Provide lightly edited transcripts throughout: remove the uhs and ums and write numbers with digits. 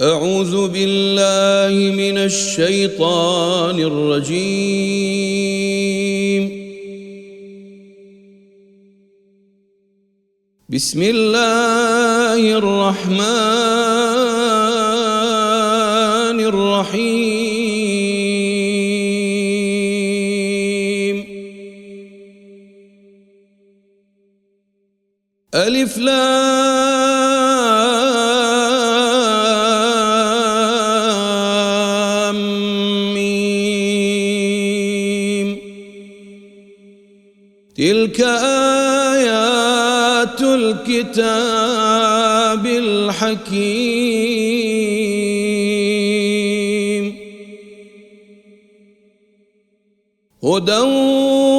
أعوذ بالله من الشيطان الرجيم. بسم الله الرحمن الرحيم. ألف لام ميم. تلك آيات الكتاب الحكيم. هدى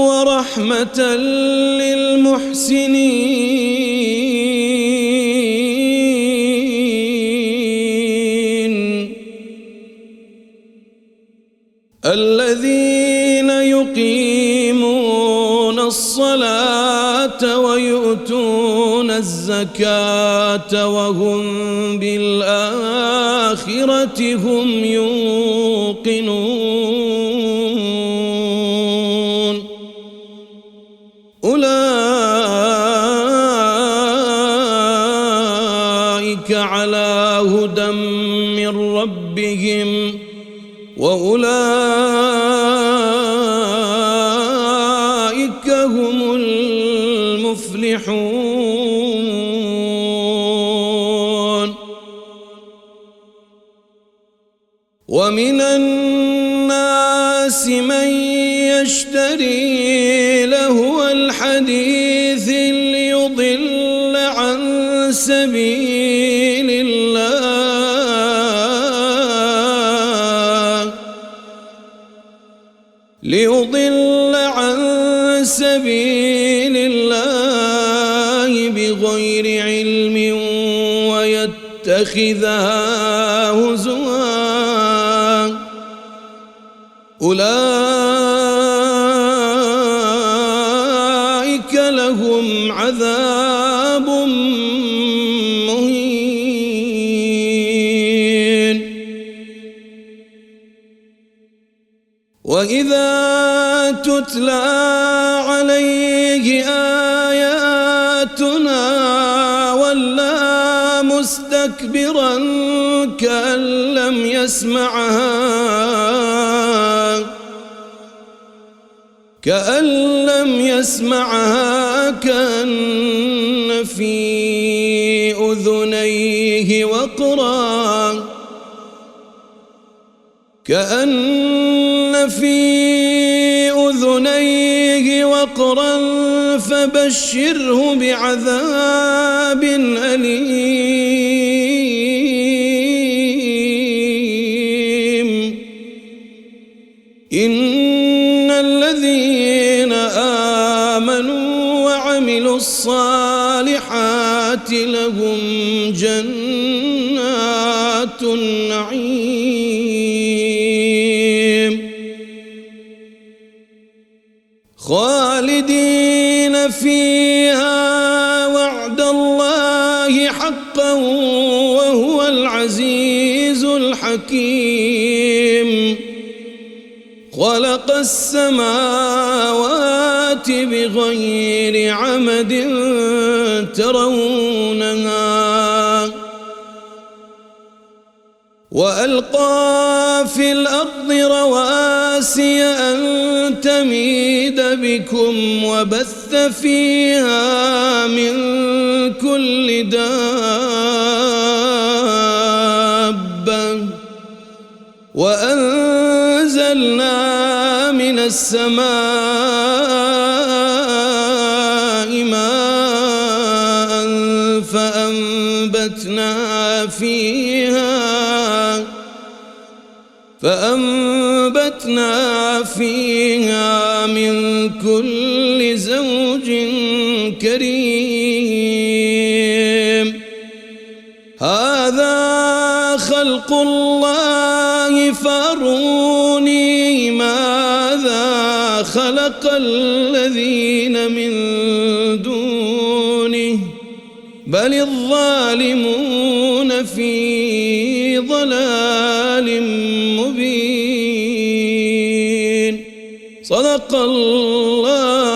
ورحمة للمحسنين الذين يقيمون الصلاة ويؤتون الزكاة وهم بالآخرة هم يوقنون. أولئك على هدى من ربهم وأولئك هم المفلحون. ومن الناس من يشتري لهو الحديث ليضل عن سبيل الله بغير علم ويتخذها هزوا. أولئك لهم عذاب مهين. وإذا تتلى عليه آياتنا ولى مستكبرا كأن لم يسمعها كأن في أذنيه وقرا فبشره بعذاب أليم. إن الذين آمنوا وعملوا الصالحات لهم جنات النعيم خالدين فيها وعد الله حقا وهو العزيز الحكيم. خلق السماوات بغير عمد ترونها وألقى في الأرض رواسي أن تميد بكم وبث فيها من كل دابة وأنزلنا من السماء ماء فأنبتنا فيها من كل زوج كريم. هذا خلق الله فاروني ماذا خلق الذين من دونه بل الظالمون في ضلال ضلال مبين. صدق الله